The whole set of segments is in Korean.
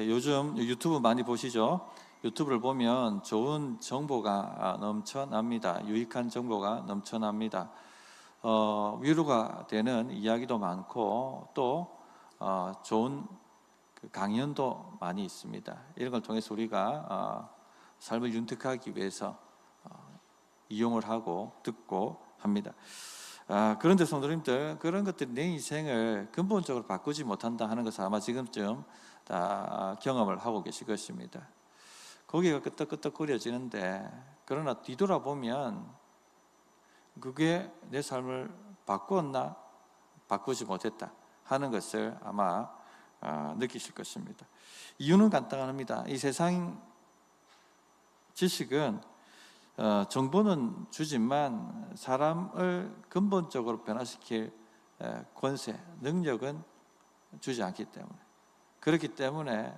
요즘 유튜브 많이 보시죠? 유튜브를 보면 좋은 정보가 넘쳐납니다. 유익한 정보가 넘쳐납니다. 위로가 되는 이야기도 많고 또 좋은 강연도 많이 있습니다. 이런 걸 통해서 우리가 삶을 윤택하기 위해서 이용을 하고 듣고 합니다. 그런데 성도님들, 그런 것들이 내 인생을 근본적으로 바꾸지 못한다 하는 것을 아마 지금쯤 다 경험을 하고 계실 것입니다. 고개가 끄덕끄덕거려지는데, 그러나 뒤돌아보면 그게 내 삶을 바꾸었나? 바꾸지 못했다 하는 것을 아마 느끼실 것입니다. 이유는 간단합니다. 이 세상 지식은 정보는 주지만 사람을 근본적으로 변화시킬 권세, 능력은 주지 않기 때문에, 그렇기 때문에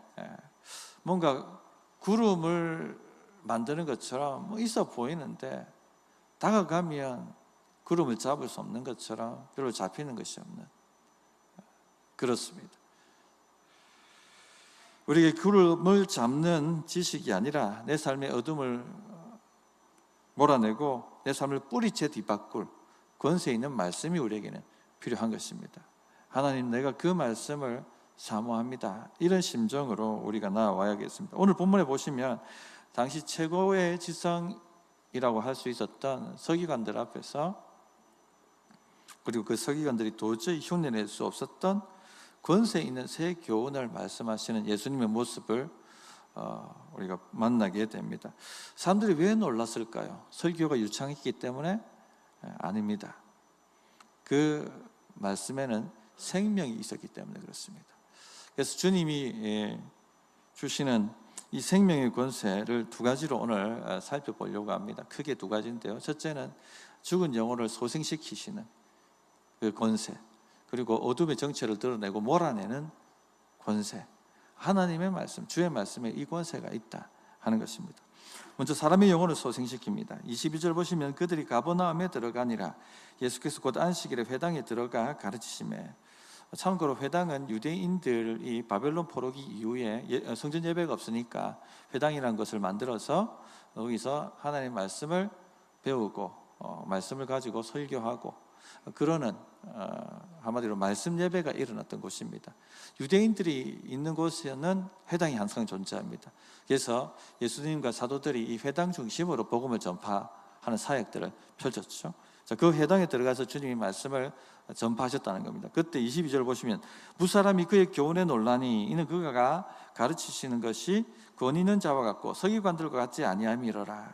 뭔가 구름을 만드는 것처럼 있어 보이는데 다가가면 구름을 잡을 수 없는 것처럼 별로 잡히는 것이 없는, 그렇습니다. 우리에게 구름을 잡는 지식이 아니라 내 삶의 어둠을 몰아내고 내 삶을 뿌리채 뒤바꿀 권세 있는 말씀이 우리에게는 필요한 것입니다. 하나님, 내가 그 말씀을 사모합니다. 이런 심정으로 우리가 나아와야겠습니다. 오늘 본문에 보시면 당시 최고의 지성이라고 할 수 있었던 서기관들 앞에서, 그리고 그 서기관들이 도저히 흉내낼 수 없었던 권세 있는 새 교훈을 말씀하시는 예수님의 모습을 우리가 만나게 됩니다. 사람들이 왜 놀랐을까요? 설교가 유창했기 때문에? 아닙니다. 그 말씀에는 생명이 있었기 때문에 그렇습니다. 그래서 주님이 주시는 이 생명의 권세를 두 가지로 오늘 살펴보려고 합니다. 크게 두 가지인데요. 첫째는 죽은 영혼을 소생시키시는 그 권세, 그리고 어둠의 정체를 드러내고 몰아내는 권세, 하나님의 말씀, 주의 말씀에 이 권세가 있다 하는 것입니다. 먼저 사람의 영혼을 소생시킵니다. 22절 보시면 그들이 가버나움에 들어가니라. 예수께서 곧 안식일에 회당에 들어가 가르치시매. 참고로 회당은 유대인들이 바벨론 포로기 이후에 성전 예배가 없으니까 회당이라는 것을 만들어서 여기서 하나님의 말씀을 배우고 말씀을 가지고 설교하고 그러는 한마디로 말씀 예배가 일어났던 곳입니다. 유대인들이 있는 곳에는 회당이 항상 존재합니다. 그래서 예수님과 사도들이 이 회당 중심으로 복음을 전파하는 사역들을 펼쳤죠. 자, 그 회당에 들어가서 주님이 말씀을 전파하셨다는 겁니다. 그때 22절 보시면 무사람이 그의 교훈에 놀라니 이는 그가 가르치시는 것이 권 있는 자와 같고 서기관들과 같지 아니함이로라.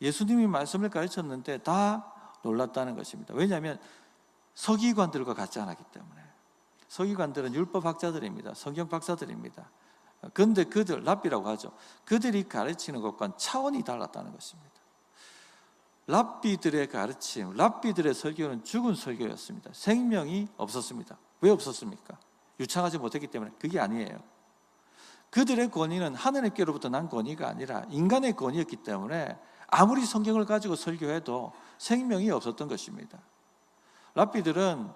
예수님이 말씀을 가르쳤는데 다 놀랐다는 것입니다. 왜냐하면 서기관들과 같지 않았기 때문에. 서기관들은 율법학자들입니다. 성경 박사들입니다. 그런데 그들, 랍비라고 하죠. 그들이 가르치는 것과는 차원이 달랐다는 것입니다. 랍비들의 가르침, 랍비들의 설교는 죽은 설교였습니다. 생명이 없었습니다. 왜 없었습니까? 유창하지 못했기 때문에. 그게 아니에요. 그들의 권위는 하나님께로부터 난 권위가 아니라 인간의 권위였기 때문에 아무리 성경을 가지고 설교해도 생명이 없었던 것입니다. 랍비들은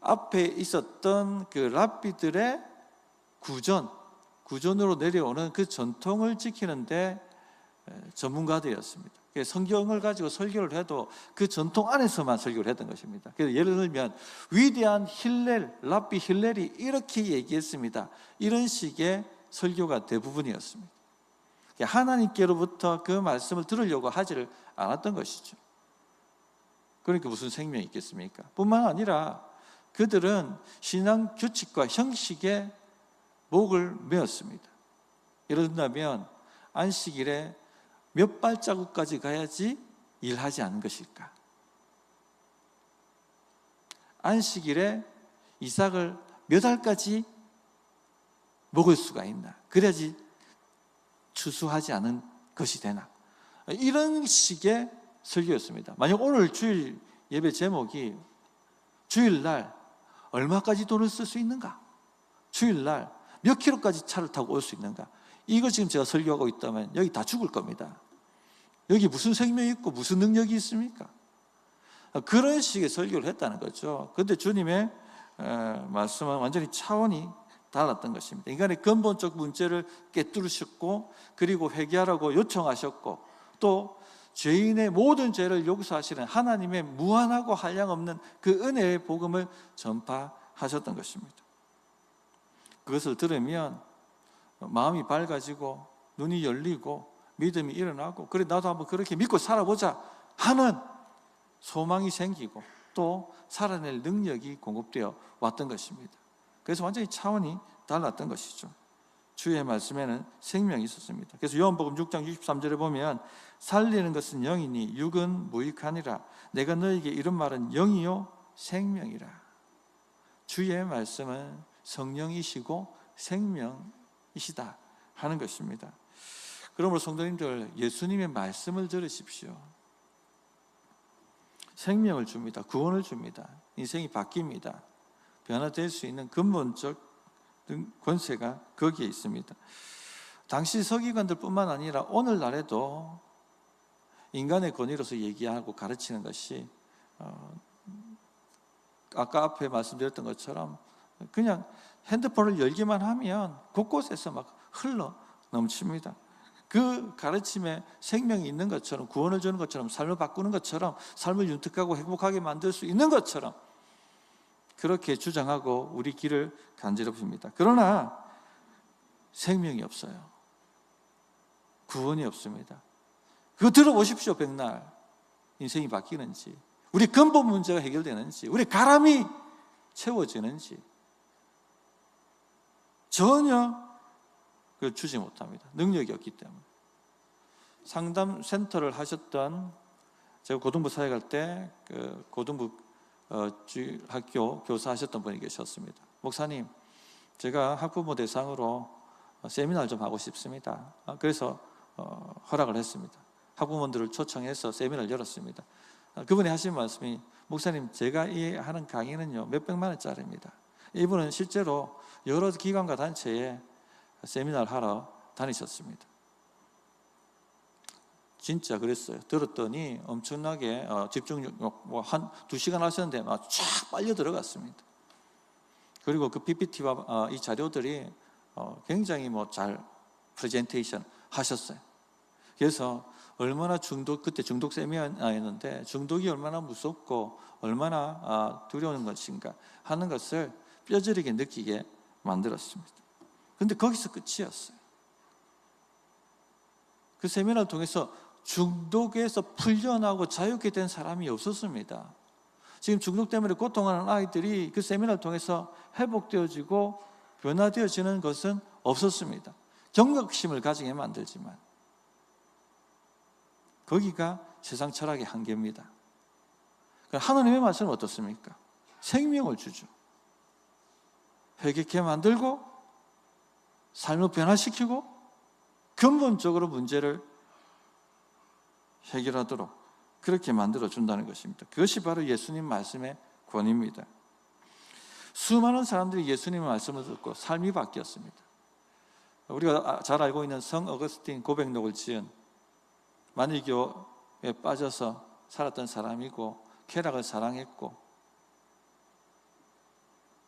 앞에 있었던 그 랍비들의 구전으로 내려오는 그 전통을 지키는데 전문가들이었습니다. 성경을 가지고 설교를 해도 그 전통 안에서만 설교를 했던 것입니다. 그래서 예를 들면 위대한 힐렐, 랍비 힐렐이 이렇게 얘기했습니다. 이런 식의 설교가 대부분이었습니다. 하나님께로부터 그 말씀을 들으려고 하지를 않았던 것이죠. 그러니까 무슨 생명이 있겠습니까? 뿐만 아니라 그들은 신앙 규칙과 형식에 목을 메었습니다. 예를 들면 안식일에 몇 발자국까지 가야지 일하지 않는 것일까? 안식일에 이삭을 몇 알까지 먹을 수가 있나? 그래야지 추수하지 않은 것이 되나? 이런 식의 설교였습니다. 만약 오늘 주일 예배 제목이 주일날 얼마까지 돈을 쓸 수 있는가? 주일날 몇 킬로까지 차를 타고 올 수 있는가? 이거 지금 제가 설교하고 있다면 여기 다 죽을 겁니다. 여기 무슨 생명이 있고 무슨 능력이 있습니까? 그런 식의 설교를 했다는 거죠. 그런데 주님의 말씀은 완전히 차원이 달랐던 것입니다. 인간의 근본적 문제를 깨뚫으셨고, 그리고 회개하라고 요청하셨고, 또 죄인의 모든 죄를 용서하시는 하나님의 무한하고 한량없는 그 은혜의 복음을 전파하셨던 것입니다. 그것을 들으면 마음이 밝아지고 눈이 열리고 믿음이 일어나고, 그래 나도 한번 그렇게 믿고 살아보자 하는 소망이 생기고 또 살아낼 능력이 공급되어 왔던 것입니다. 그래서 완전히 차원이 달랐던 것이죠. 주의 말씀에는 생명이 있었습니다. 그래서 요한복음 6장 63절에 보면 살리는 것은 영이니 육은 무익하니라. 내가 너에게 이런 말은 영이요 생명이라. 주의 말씀은 성령이시고 생명이시다 하는 것입니다. 그러므로 성도님들, 예수님의 말씀을 들으십시오. 생명을 줍니다. 구원을 줍니다. 인생이 바뀝니다. 변화될 수 있는 근본적 권세가 거기에 있습니다. 당시 서기관들 뿐만 아니라 오늘날에도 인간의 권위로서 얘기하고 가르치는 것이 아까 앞에 말씀드렸던 것처럼 그냥 핸드폰을 열기만 하면 곳곳에서 막 흘러 넘칩니다. 그 가르침에 생명이 있는 것처럼, 구원을 주는 것처럼, 삶을 바꾸는 것처럼, 삶을 윤택하고 행복하게 만들 수 있는 것처럼 그렇게 주장하고 우리 길을 간지럽힙니다. 그러나 생명이 없어요. 구원이 없습니다. 그거 들어보십시오. 백날 인생이 바뀌는지, 우리 근본 문제가 해결되는지, 우리 가람이 채워지는지 전혀 그걸 주지 못합니다. 능력이 없기 때문에. 상담센터를 하셨던, 제가 고등부 사회 갈 때 그 고등부 학교 교사 하셨던 분이 계셨습니다. 목사님, 제가 학부모 대상으로 세미나를 좀 하고 싶습니다. 그래서 허락을 했습니다. 학부모들을 초청해서 세미나를 열었습니다. 그분이 하신 말씀이, 목사님, 제가 이 하는 강의는요 몇백만 원짜리입니다. 이분은 실제로 여러 기관과 단체에 세미나를 하러 다니셨습니다. 진짜 그랬어요. 들었더니 엄청나게 집중력 한 2시간 하셨는데 막 쫙 빨려 들어갔습니다. 그리고 그 PPT와 이 자료들이 굉장히 잘 프레젠테이션 하셨어요. 그래서 얼마나 그때 중독 세미나였는데 중독이 얼마나 무섭고 얼마나 두려운 것인가 하는 것을 뼈저리게 느끼게 만들었습니다. 그런데 거기서 끝이었어요. 그 세미나를 통해서 중독에서 풀려나고 자유케 된 사람이 없었습니다. 지금 중독 때문에 고통하는 아이들이 그 세미나를 통해서 회복되어지고 변화되어지는 것은 없었습니다. 경각심을 가지게 만들지만 거기가 세상 철학의 한계입니다. 하나님의 말씀은 어떻습니까? 생명을 주죠. 회개케 만들고 삶을 변화시키고 근본적으로 문제를 해결하도록 그렇게 만들어준다는 것입니다. 그것이 바로 예수님 말씀의 권위입니다. 수많은 사람들이 예수님의 말씀을 듣고 삶이 바뀌었습니다. 우리가 잘 알고 있는 성 어거스틴 고백록을 지은 만일교에 빠져서 살았던 사람이고 쾌락을 사랑했고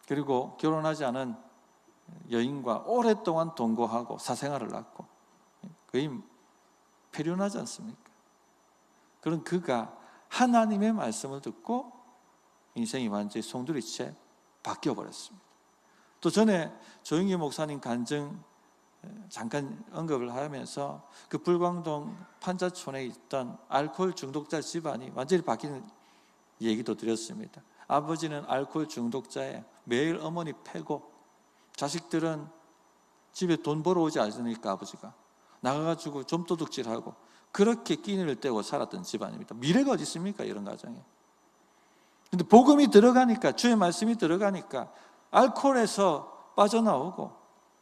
그리고 결혼하지 않은 여인과 오랫동안 동거하고 사생활을 낳고 거의 패륜하지 않습니까? 그런 그가 하나님의 말씀을 듣고 인생이 완전히 송두리째 바뀌어버렸습니다. 또 전에 조영기 목사님 간증 잠깐 언급을 하면서 그 불광동 판자촌에 있던 알코올 중독자 집안이 완전히 바뀌는 얘기도 드렸습니다. 아버지는 알코올 중독자에 매일 어머니 패고 자식들은 집에 돈 벌어오지 않으니까 아버지가 나가가지고 좀도둑질하고 그렇게 끼니를 떼고 살았던 집안입니다. 미래가 어디 있습니까? 이런 가정에. 근데 복음이 들어가니까, 주의 말씀이 들어가니까 알코올에서 빠져나오고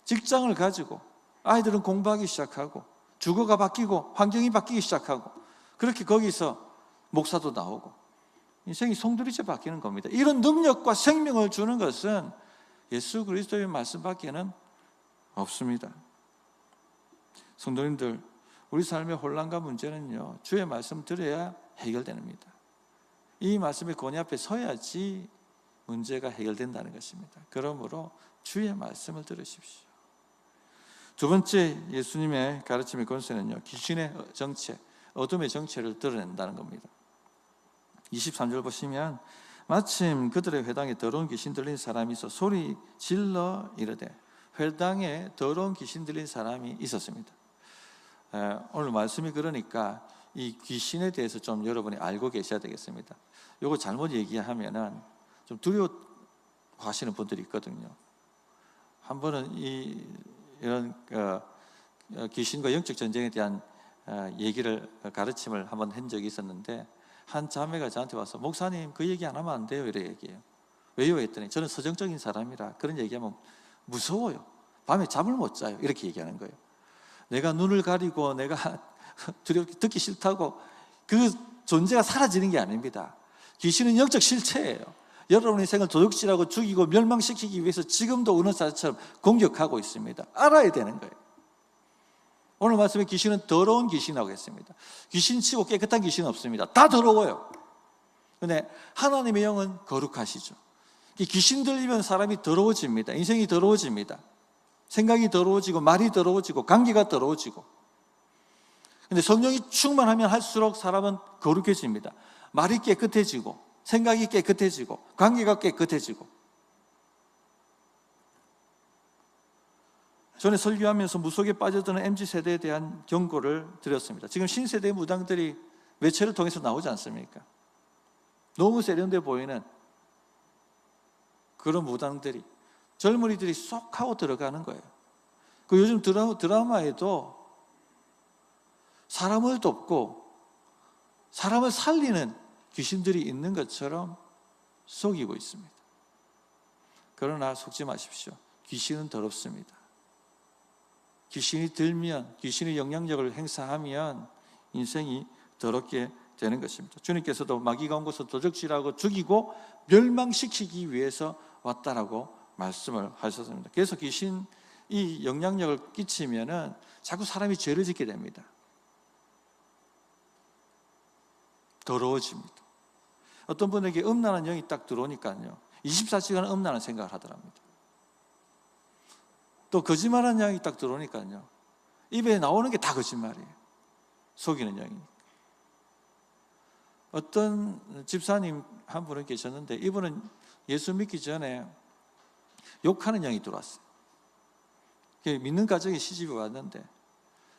직장을 가지고 아이들은 공부하기 시작하고 주거가 바뀌고 환경이 바뀌기 시작하고 그렇게 거기서 목사도 나오고 인생이 송두리째 바뀌는 겁니다. 이런 능력과 생명을 주는 것은 예수 그리스도의 말씀밖에는 없습니다. 성도님들, 우리 삶의 혼란과 문제는요 주의 말씀 들어야 해결됩니다. 이 말씀의 권위 앞에 서야지 문제가 해결된다는 것입니다. 그러므로 주의 말씀을 들으십시오. 두 번째 예수님의 가르침의 권세는요, 귀신의 정체, 어둠의 정체를 드러낸다는 겁니다. 23절 보시면 마침 그들의 회당에 더러운 귀신 들린 사람이 있어 소리 질러 이르되, 회당에 더러운 귀신 들린 사람이 있었습니다. 오늘 말씀이 그러니까 이 귀신에 대해서 좀 여러분이 알고 계셔야 되겠습니다. 이거 잘못 얘기하면은 좀 두려워하시는 분들이 있거든요. 한 번은 이런 귀신과 영적 전쟁에 대한 가르침을 한번 한 적이 있었는데, 한 자매가 저한테 와서 목사님 그 얘기 안 하면 안 돼요, 이래 얘기해요. 왜요? 했더니 저는 서정적인 사람이라 그런 얘기하면 무서워요. 밤에 잠을 못 자요. 이렇게 얘기하는 거예요. 내가 눈을 가리고 내가 두렵게 듣기 싫다고 그 존재가 사라지는 게 아닙니다. 귀신은 영적 실체예요. 여러분의 생을 도둑질하고 죽이고 멸망시키기 위해서 지금도 은사처럼 공격하고 있습니다. 알아야 되는 거예요. 오늘 말씀에 귀신은 더러운 귀신이라고 했습니다. 귀신치고 깨끗한 귀신은 없습니다. 다 더러워요. 그런데 하나님의 영은 거룩하시죠. 귀신 들리면 사람이 더러워집니다. 인생이 더러워집니다. 생각이 더러워지고 말이 더러워지고 관계가 더러워지고. 그런데 성령이 충만하면 할수록 사람은 거룩해집니다. 말이 깨끗해지고 생각이 깨끗해지고 관계가 깨끗해지고. 전에 설교하면서 무속에 빠져드는 MZ세대에 대한 경고를 드렸습니다. 지금 신세대의 무당들이 매체를 통해서 나오지 않습니까? 너무 세련돼 보이는 그런 무당들이, 젊은이들이 쏙 하고 들어가는 거예요. 그 요즘 드라마에도 사람을 돕고 사람을 살리는 귀신들이 있는 것처럼 속이고 있습니다. 그러나 속지 마십시오. 귀신은 더럽습니다. 귀신이 들면, 귀신의 영향력을 행사하면 인생이 더럽게 되는 것입니다. 주님께서도 마귀가 온 것을 도적질하고 죽이고 멸망시키기 위해서 왔다라고 말씀을 하셨습니다. 그래서 귀신이 영향력을 끼치면은 자꾸 사람이 죄를 짓게 됩니다. 더러워집니다. 어떤 분에게 음란한 영이 딱 들어오니까요, 24시간 음란한 생각을 하더랍니다. 또 거짓말하는 영이 딱 들어오니까요, 입에 나오는 게 다 거짓말이에요. 속이는 영이니까. 어떤 집사님 한 분은 계셨는데, 이분은 예수 믿기 전에 욕하는 영이 들어왔어요. 믿는 가정에 시집이 왔는데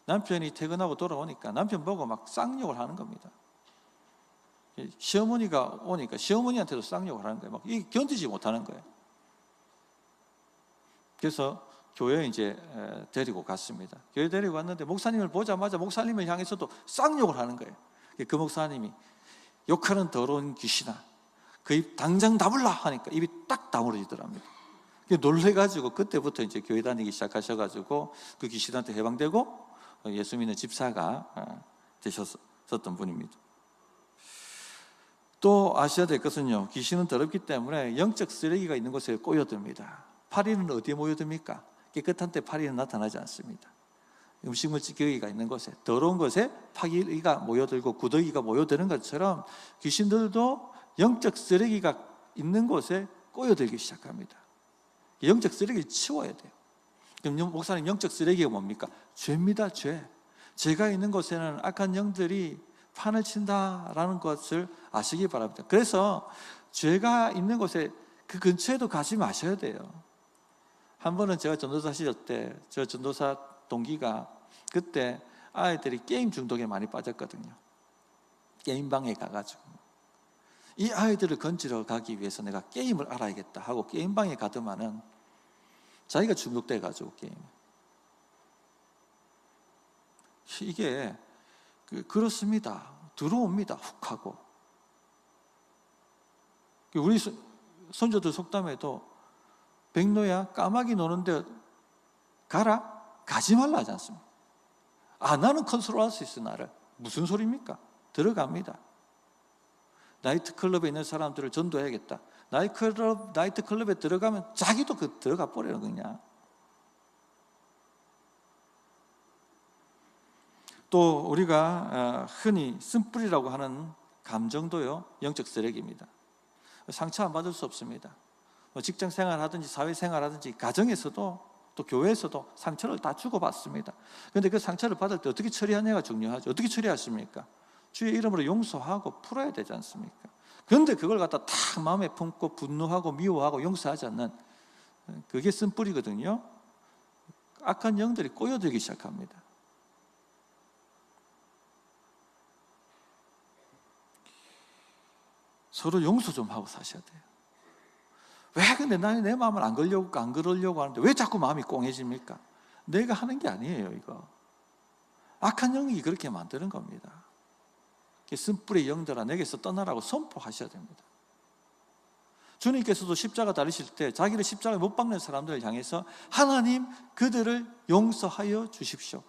남편이 퇴근하고 돌아오니까 남편 보고 막 쌍욕을 하는 겁니다. 시어머니가 오니까 시어머니한테도 쌍욕을 하는 거예요. 막 견디지 못하는 거예요. 그래서 교회에 이제 데리고 갔습니다. 교회 데리고 갔는데 목사님을 보자마자 목사님을 향해서도 쌍욕을 하는 거예요. 그 목사님이 욕하는 더러운 귀신아, 그 입 당장 다물라 하니까 입이 딱 다물어지더랍니다. 놀래가지고 그때부터 이제 교회 다니기 시작하셔가지고 그 귀신한테 해방되고 예수 믿는 집사가 되셨었던 분입니다. 또 아셔야 될 것은요, 귀신은 더럽기 때문에 영적 쓰레기가 있는 곳에 꼬여듭니다. 파리는 어디에 모여듭니까? 깨끗한 때 파리는 나타나지 않습니다. 음식물 찌꺼기가 있는 곳에, 더러운 곳에 파리가 모여들고 구더기가 모여드는 것처럼 귀신들도 영적 쓰레기가 있는 곳에 꼬여들기 시작합니다. 영적 쓰레기를 치워야 돼요. 그럼 목사님, 영적 쓰레기가 뭡니까? 죄입니다. 죄. 죄가 있는 곳에는 악한 영들이 판을 친다라는 것을 아시기 바랍니다. 그래서 죄가 있는 곳에 그 근처에도 가지 마셔야 돼요. 한 번은 제가 전도사 시절 때, 저 전도사 동기가 그때 아이들이 게임 중독에 많이 빠졌거든요. 게임방에 가가지고 이 아이들을 건지러 가기 위해서 내가 게임을 알아야겠다 하고 게임방에 가더만은 자기가 중독돼가지고 게임. 이게 그렇습니다. 들어옵니다. 훅 하고. 우리 손주들 속담에도 백로야 까마귀 노는데 가라? 가지 말라 하지 않습니까? 아, 나는 컨트롤할 수 있어, 나를. 무슨 소리입니까? 들어갑니다. 나이트클럽에 있는 사람들을 전도해야겠다. 나이트클럽에 들어가면 자기도 들어가 버려요, 그냥. 또 우리가 흔히 쓴뿌리라고 하는 감정도요, 영적 쓰레기입니다. 상처 안 받을 수 없습니다. 뭐 직장 생활하든지 사회 생활하든지 가정에서도 또 교회에서도 상처를 다 주고받습니다. 그런데 그 상처를 받을 때 어떻게 처리하냐가 중요하죠. 어떻게 처리하십니까? 주의 이름으로 용서하고 풀어야 되지 않습니까? 그런데 그걸 갖다 다 마음에 품고 분노하고 미워하고 용서하지 않는, 그게 쓴뿌리거든요. 악한 영들이 꼬여들기 시작합니다. 서로 용서 좀 하고 사셔야 돼요. 왜 근데 나는 내 마음을 안 그러려고 하는데 왜 자꾸 마음이 꽁해집니까? 내가 하는 게 아니에요, 이거. 악한 영이 그렇게 만드는 겁니다. 쓴뿌리 영들아 내게서 떠나라고 선포하셔야 됩니다. 주님께서도 십자가 달리실 때 자기를 십자가에 못 박는 사람들을 향해서 하나님 그들을 용서하여 주십시오,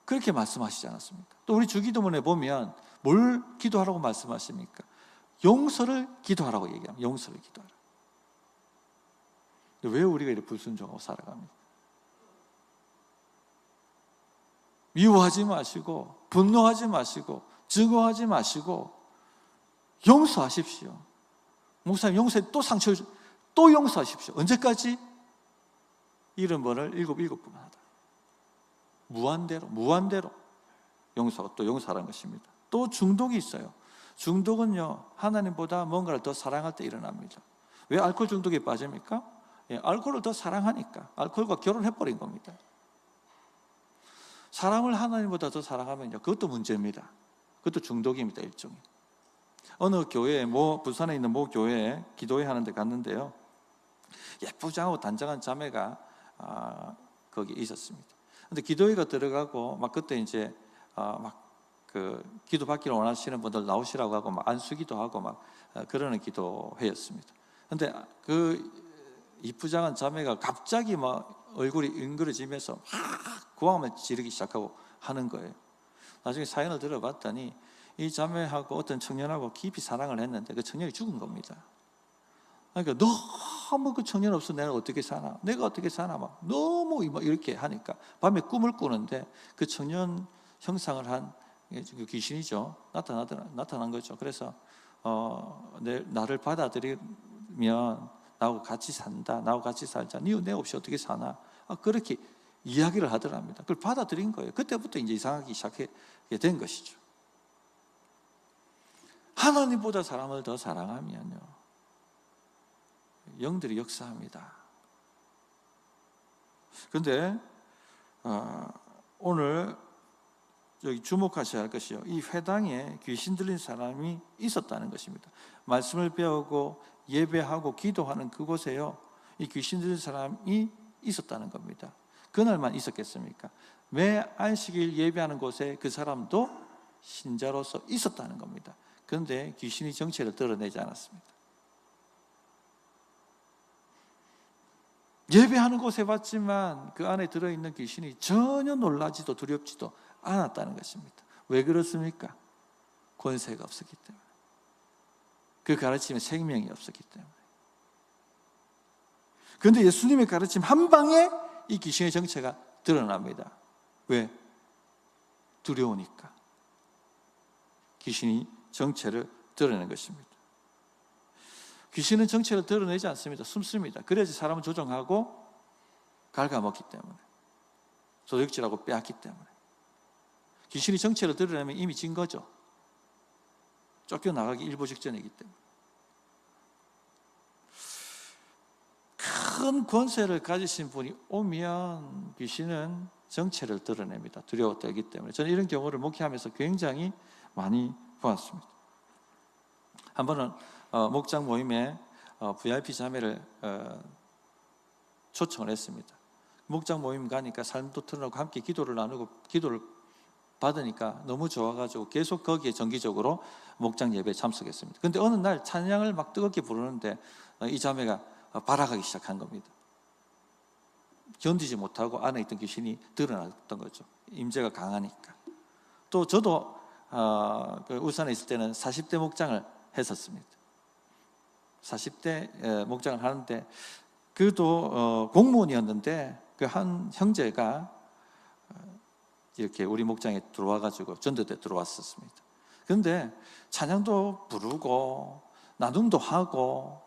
그렇게 말씀하시지 않았습니까? 또 우리 주기도문에 보면 뭘 기도하라고 말씀하십니까? 용서를 기도하라고 얘기합니다. 용서를 기도하라. 왜 우리가 이렇게 불순종하고 살아갑니까? 미워하지 마시고 분노하지 마시고 증오하지 마시고 용서하십시오. 목사님 용서해, 또 상처, 또 용서하십시오. 언제까지? 70번을 7번 하다. 무한대로 용서하고 또 용서하라는 것입니다. 또 중독이 있어요. 중독은요, 하나님보다 뭔가를 더 사랑할 때 일어납니다. 왜 알코올 중독에 빠집니까? 알코올을 더 사랑하니까. 알코올과 결혼해버린 겁니다. 사람을 하나님보다 더 사랑하면요, 그것도 문제입니다. 그것도 중독입니다, 일종의. 어느 교회에, 부산에 있는 모 교회에 기도회 하는데 갔는데요, 예쁘장하고 단정한 자매가 거기 있었습니다. 근데 기도회가 들어가고 막 그때 이제 기도 받기를 원하시는 분들 나오시라고 하고 막 안수기도 하고 막 그러는 기도회였습니다. 근데 그 이쁘장한 자매가 갑자기 막 얼굴이 응그러지면서 막 고함을 지르기 시작하고 하는 거예요. 나중에 사연을 들어봤더니 이 자매하고 어떤 청년하고 깊이 사랑을 했는데 그 청년이 죽은 겁니다. 그러니까 너무 그 청년 없어 내가 어떻게 사나, 내가 어떻게 사나 막 너무 이렇게 하니까 밤에 꿈을 꾸는데 그 청년 형상을 한 귀신이죠. 나타난 거죠. 그래서 나를 받아들이면 나하고 같이 산다, 나하고 같이 살자, 니 내 없이 어떻게 사나, 그렇게 이야기를 하더랍니다. 그걸 받아들인 거예요. 그때부터 이제 이상하기 시작하게 된 것이죠. 하나님보다 사람을 더 사랑하면요, 영들이 역사합니다. 그런데 오늘 여기 주목하셔야 할 것이요, 이 회당에 귀신 들린 사람이 있었다는 것입니다. 말씀을 배우고 예배하고 기도하는 그곳에요, 이 귀신 들린 사람이 있었다는 겁니다. 그날만 있었겠습니까? 매 안식일 예배하는 곳에 그 사람도 신자로서 있었다는 겁니다. 그런데 귀신이 정체를 드러내지 않았습니다. 예배하는 곳에 봤지만 그 안에 들어있는 귀신이 전혀 놀라지도 두렵지도 않았다는 것입니다. 왜 그렇습니까? 권세가 없었기 때문에. 그 가르침에 생명이 없었기 때문에. 그런데 예수님의 가르침 한 방에 이 귀신의 정체가 드러납니다. 왜? 두려우니까. 귀신이 정체를 드러내는 것입니다. 귀신은 정체를 드러내지 않습니다. 숨습니다. 그래야지 사람을 조종하고 갉아먹기 때문에, 도둑질하고 빼앗기 때문에. 귀신이 정체를 드러내면 이미 진 거죠. 쫓겨나가기 일보 직전이기 때문에. 큰 권세를 가지신 분이 오면 귀신은 정체를 드러냅니다. 두려워 떨기 때문에. 저는 이런 경우를 목회하면서 굉장히 많이 보았습니다. 한 번은 목장 모임에 VIP 자매를 초청을 했습니다. 목장 모임 가니까 삶도 틀어놓고 함께 기도를 나누고 기도를 받으니까 너무 좋아가지고 계속 거기에 정기적으로 목장 예배에 참석했습니다. 그런데 어느 날 찬양을 막 뜨겁게 부르는데 이 자매가 발악하기 시작한 겁니다. 견디지 못하고 안에 있던 귀신이 드러났던 거죠. 임재가 강하니까. 또 저도 울산에 있을 때는 40대 목장을 했었습니다. 40대 목장을 하는데 그도 공무원이었는데 그 한 형제가 이렇게 우리 목장에 들어와가지고 전도대 들어왔었습니다. 그런데 찬양도 부르고 나눔도 하고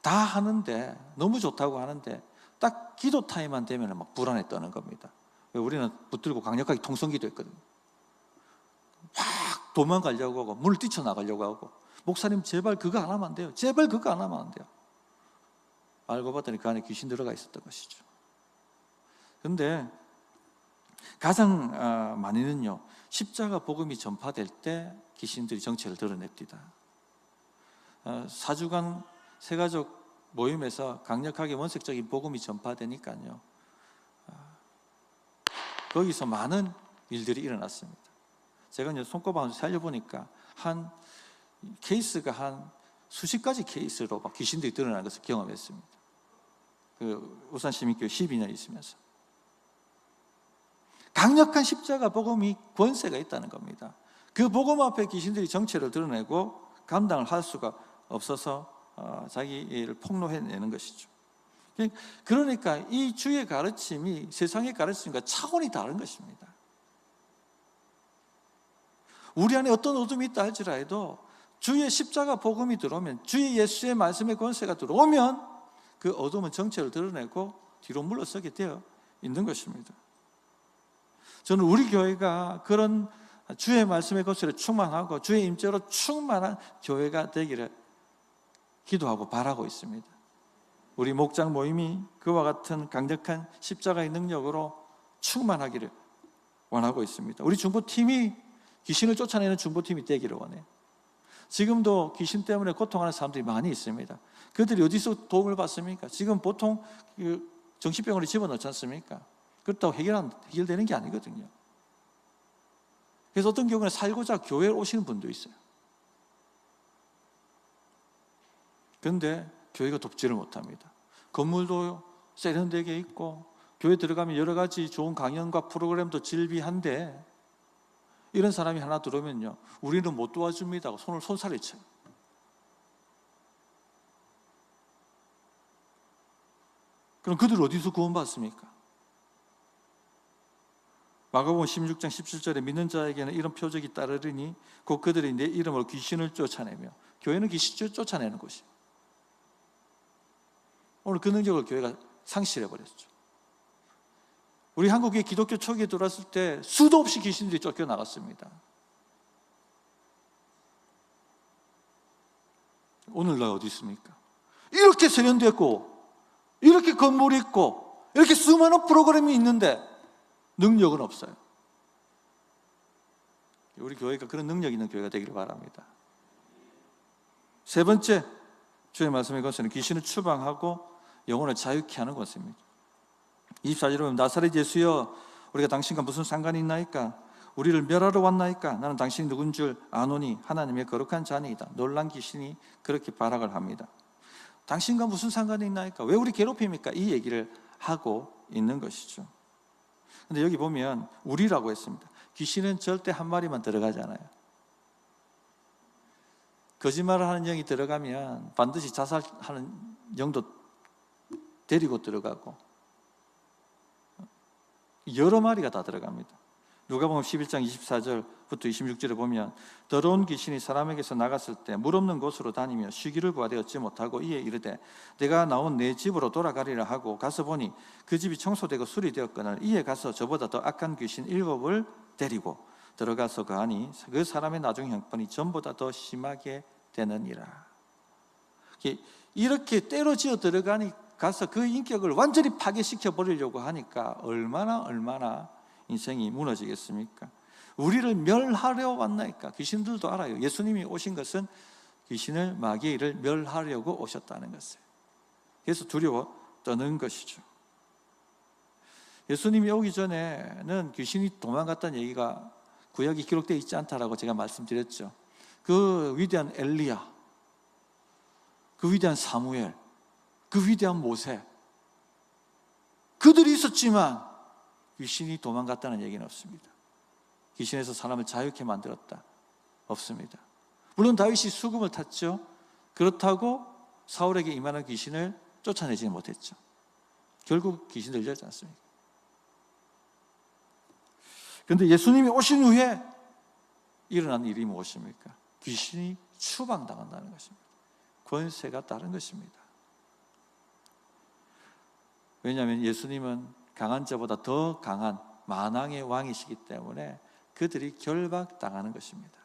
다 하는데, 너무 좋다고 하는데 딱 기도 타임만 되면 막 불안에 떠는 겁니다. 우리는 붙들고 강력하게 통성기도 했거든요. 확 도망가려고 하고 물 뛰쳐나가려고 하고, 목사님 제발 그거 안 하면 안 돼요, 제발 그거 안 하면 안 돼요. 알고 봤더니 그 안에 귀신 들어가 있었던 것이죠. 그런데 가장 많이는요, 십자가 복음이 전파될 때 귀신들이 정체를 드러냅니다. 사주간 세가족 모임에서 강력하게 원색적인 복음이 전파되니까요, 거기서 많은 일들이 일어났습니다. 제가 이제 손꼽아 살려보니까 한 케이스가 한 수십 가지 케이스로 막 귀신들이 드러나는 것을 경험했습니다. 그 울산시민교회 12년 있으면서 강력한 십자가 복음이 권세가 있다는 겁니다. 그 복음 앞에 귀신들이 정체를 드러내고 감당을 할 수가 없어서 자기를 폭로해내는 것이죠. 그러니까 이 주의 가르침이 세상의 가르침과 차원이 다른 것입니다. 우리 안에 어떤 어둠이 있다 할지라도 주의 십자가 복음이 들어오면, 주의 예수의 말씀의 권세가 들어오면 그 어둠은 정체를 드러내고 뒤로 물러서게 되어 있는 것입니다. 저는 우리 교회가 그런 주의 말씀의 권세를 충만하고 주의 임재로 충만한 교회가 되기를 기도하고 바라고 있습니다. 우리 목장 모임이 그와 같은 강력한 십자가의 능력으로 충만하기를 원하고 있습니다. 우리 중보팀이 귀신을 쫓아내는 중보팀이 되기를 원해요. 지금도 귀신 때문에 고통하는 사람들이 많이 있습니다. 그들이 어디서 도움을 받습니까? 지금 보통 정신병원에 집어넣지 않습니까? 그렇다고 해결되는 게 아니거든요. 그래서 어떤 경우는 살고자 교회에 오시는 분도 있어요. 그런데 교회가 돕지를 못합니다. 건물도 세련되게 있고 교회 들어가면 여러 가지 좋은 강연과 프로그램도 질비한데, 이런 사람이 하나 들어오면요, 우리는 못 도와줍니다 하고 손살을 쳐요. 그럼 그들 어디서 구원받습니까? 마가복음 16장 17절에 믿는 자에게는 이런 표적이 따르리니 곧 그들이 내 이름으로 귀신을 쫓아내며, 교회는 귀신을 쫓아내는 곳이에요. 오늘 그 능력을 교회가 상실해버렸죠. 우리 한국의 기독교 초기에 들어왔을 때 수도 없이 귀신들이 쫓겨나갔습니다. 오늘날 어디 있습니까? 이렇게 세련됐고 이렇게 건물이 있고 이렇게 수많은 프로그램이 있는데 능력은 없어요. 우리 교회가 그런 능력 있는 교회가 되기를 바랍니다. 세 번째, 주의 말씀의 것은 귀신을 추방하고 영혼을 자유케 하는 것입니다. 24절에 보면 나사렛 예수여, 우리가 당신과 무슨 상관이 있나이까? 우리를 멸하러 왔나이까? 나는 당신이 누군 줄 아노니 하나님의 거룩한 자니이다. 놀란 귀신이 그렇게 발악을 합니다. 당신과 무슨 상관이 있나이까? 왜 우리 괴롭힙니까? 이 얘기를 하고 있는 것이죠. 그런데 여기 보면 우리라고 했습니다. 귀신은 절대 한 마리만 들어가잖아요. 거짓말을 하는 영이 들어가면 반드시 자살하는 영도 데리고 들어가고 여러 마리가 다 들어갑니다. 누가복음 11장 24절부터 26절에 보면 더러운 귀신이 사람에게서 나갔을 때 물 없는 곳으로 다니며 쉬기를 구하되 얻지 못하고 이에 이르되 내가 나온 내 집으로 돌아가리라 하고 가서 보니 그 집이 청소되고 수리되었거늘 이에 가서 저보다 더 악한 귀신 7을 데리고 들어가서 거하니 그 사람의 나중 형편이 전보다 더 심하게 되느니라. 이렇게 때려지어 들어가니 가서 그 인격을 완전히 파괴시켜 버리려고 하니까 얼마나 인생이 무너지겠습니까? 우리를 멸하려 왔나이까? 귀신들도 알아요. 예수님이 오신 것은 귀신을, 마귀를 멸하려고 오셨다는 것을. 그래서 두려워 떠는 것이죠. 예수님이 오기 전에는 귀신이 도망갔다는 얘기가 구약에 기록되어 있지 않다라고 제가 말씀드렸죠. 그 위대한 엘리야, 그 위대한 사무엘, 그 위대한 모세, 그들이 있었지만 귀신이 도망갔다는 얘기는 없습니다. 귀신에서 사람을 자유케 만들었다, 없습니다. 물론 다윗이 수금을 탔죠. 그렇다고 사울에게 임하는 귀신을 쫓아내지는 못했죠. 결국 귀신 들렸지 않습니까? 그런데 예수님이 오신 후에 일어난 일이 무엇입니까? 귀신이 추방당한다는 것입니다. 권세가 다른 것입니다. 왜냐하면 예수님은 강한 자보다 더 강한 만왕의 왕이시기 때문에 그들이 결박당하는 것입니다.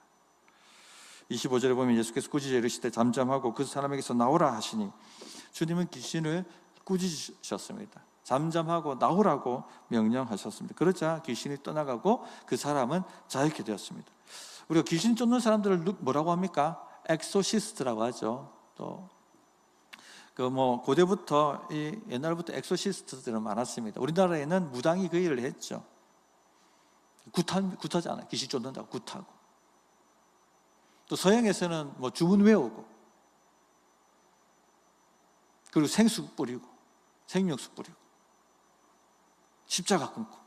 25절에 보면 예수께서 꾸짖어 이르시되 잠잠하고 그 사람에게서 나오라 하시니, 주님은 귀신을 꾸짖으셨습니다. 잠잠하고 나오라고 명령하셨습니다. 그러자 귀신이 떠나가고 그 사람은 자유케 되었습니다. 우리가 귀신 쫓는 사람들을 뭐라고 합니까? 엑소시스트라고 하죠. 또 고대부터 옛날부터 엑소시스트들은 많았습니다. 우리나라에는 무당이 그 일을 했죠. 굿하잖아요. 귀신 쫓는다고 굿하고. 또 서양에서는 주문 외우고, 그리고 생수 뿌리고, 생명수 뿌리고, 십자가 끊고,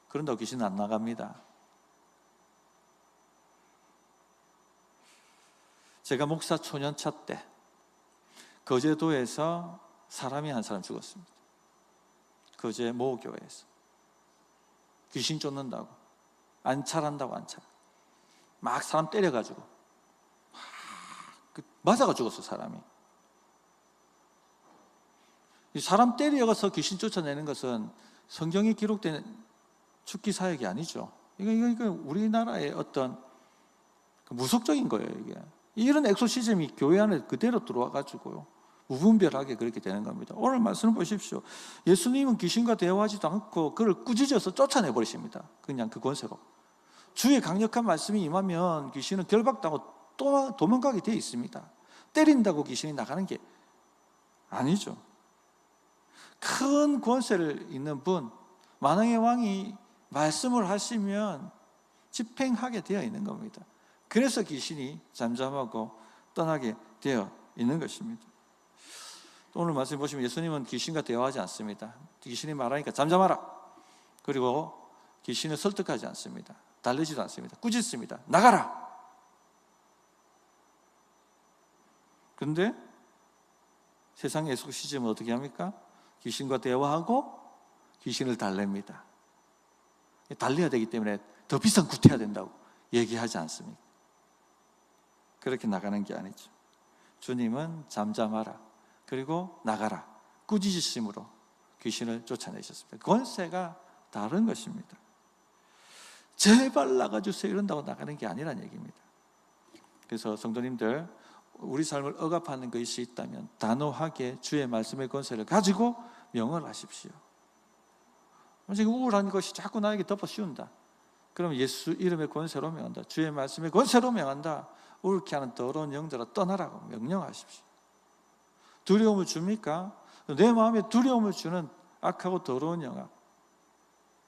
그런다고 귀신은 안 나갑니다. 제가 목사 초년차 때 거제도에서 사람이 한 사람 죽었습니다. 거제 모교회에서 귀신 쫓는다고, 안찰한다고, 안찰 막 사람 때려가지고 맞아가 죽었어. 사람이. 사람 때려가서 귀신 쫓아내는 것은 성경에 기록된 축기 사역이 아니죠. 이거 우리나라의 어떤 무속적인 거예요. 이게 이런 엑소시즘이 교회 안에 그대로 들어와 가지고요, 무분별하게 그렇게 되는 겁니다. 오늘 말씀을 보십시오. 예수님은 귀신과 대화하지도 않고 그를 꾸짖어서 쫓아내 버리십니다. 그냥 그 권세로. 주의 강력한 말씀이 임하면 귀신은 결박당하고 또 도망가게 되어 있습니다. 때린다고 귀신이 나가는 게 아니죠. 큰 권세를 있는 분, 만왕의 왕이 말씀을 하시면 집행하게 되어 있는 겁니다. 그래서 귀신이 잠잠하고 떠나게 되어 있는 것입니다. 오늘 말씀 보시면 예수님은 귀신과 대화하지 않습니다. 귀신이 말하니까 잠잠하라. 그리고 귀신을 설득하지 않습니다. 달래지도 않습니다. 꾸짖습니다. 나가라. 그런데 세상의 엑소시즘은 어떻게 합니까? 귀신과 대화하고 귀신을 달랩니다. 달려야 되기 때문에 더 비싼 굿해야 된다고 얘기하지 않습니까? 그렇게 나가는 게 아니죠. 주님은 잠잠하라, 그리고 나가라, 꾸짖으심으로 귀신을 쫓아내셨습니다. 권세가 다른 것입니다. 제발 나가주세요 이런다고 나가는 게 아니란 얘기입니다. 그래서 성도님들, 우리 삶을 억압하는 것이 있다면 단호하게 주의 말씀의 권세를 가지고 명을 하십시오. 지금 우울한 것이 자꾸 나에게 덮어 씌운다. 그럼 예수 이름의 권세로 명한다. 주의 말씀의 권세로 명한다. 옳게 하는 더러운 영들아 떠나라고 명령하십시오. 두려움을 줍니까? 내 마음에 두려움을 주는 악하고 더러운 영아,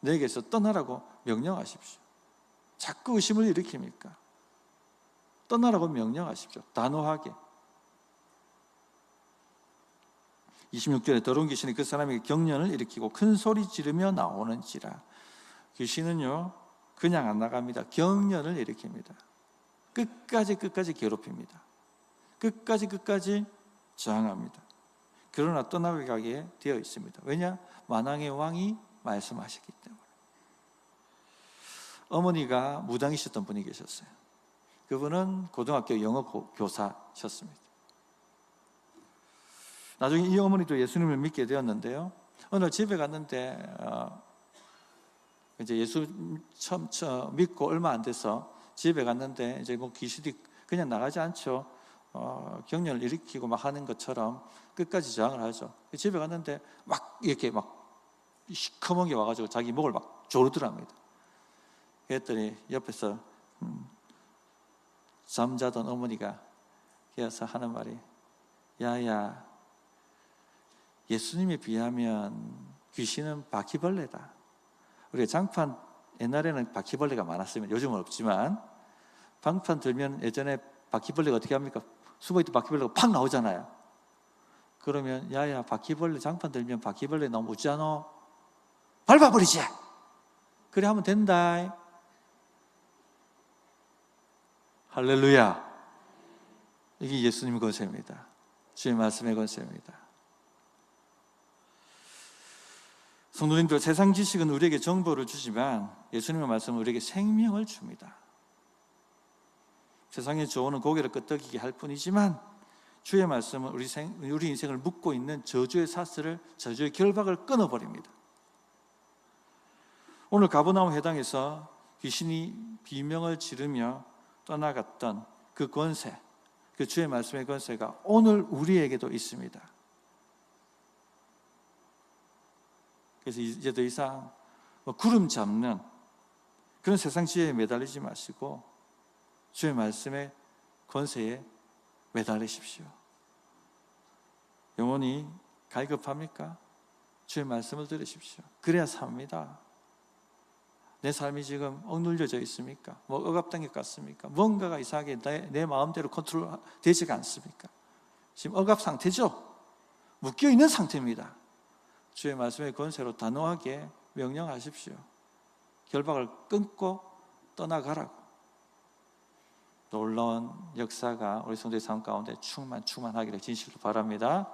내게서 떠나라고 명령하십시오. 자꾸 의심을 일으킵니까? 떠나라고 명령하십시오. 단호하게. 26절에 더러운 귀신이 그 사람에게 경련을 일으키고 큰 소리 지르며 나오는지라. 귀신은요 그냥 안 나갑니다. 경련을 일으킵니다. 끝까지 괴롭힙니다. 끝까지 저항합니다. 그러나 떠나가게 되어 있습니다. 왜냐? 만왕의 왕이 말씀하셨기 때문에. 어머니가 무당이셨던 분이 계셨어요. 그분은 고등학교 영어 교사셨습니다. 나중에 이 어머니도 예수님을 믿게 되었는데요, 어느 날 집에 갔는데 이제 예수 처음 믿고 얼마 안 돼서 집에 갔는데 이제 귀신이 그냥 나가지 않죠. 경련을 일으키고 막 하는 것처럼 끝까지 저항을 하죠. 집에 갔는데 막 이렇게 막 시커먼 게 와가지고 자기 목을 막 조르더랍니다. 그랬더니 옆에서 잠자던 어머니가 깨어서 하는 말이, 야야, 예수님에 비하면 귀신은 바퀴벌레다. 우리가 장판, 옛날에는 바퀴벌레가 많았으면 요즘은 없지만, 방판 들면 예전에 바퀴벌레가 어떻게 합니까? 숨어있던 바퀴벌레가 팍 나오잖아요. 그러면 야야, 바퀴벌레 장판 들면 바퀴벌레 너무 웃잖아, 밟아버리지. 그래 하면 된다. 할렐루야. 이게 예수님의 권세입니다. 주의 말씀의 권세입니다. 성도님들, 세상 지식은 우리에게 정보를 주지만 예수님의 말씀은 우리에게 생명을 줍니다. 세상의 조언은 고개를 끄덕이게 할 뿐이지만 주의 말씀은 우리 인생을 묶고 있는 저주의 사슬을, 저주의 결박을 끊어버립니다. 오늘 가버나움 회당에서 귀신이 비명을 지르며 떠나갔던 그 권세, 그 주의 말씀의 권세가 오늘 우리에게도 있습니다. 그래서 이제 더 이상 구름 잡는 그런 세상 지혜에 매달리지 마시고 주의 말씀의 권세에 매달리십시오. 영혼이 갈급합니까? 주의 말씀을 들으십시오. 그래야 삽니다. 내 삶이 지금 억눌려져 있습니까? 억압된 것 같습니까? 뭔가가 이상하게 내 마음대로 컨트롤 되지가 않습니까? 지금 억압 상태죠? 묶여 있는 상태입니다. 주의 말씀의 권세로 단호하게 명령하십시오. 결박을 끊고 떠나가라고. 놀라운 역사가 우리 성도의 삶 가운데 충만하기를 진실로 바랍니다.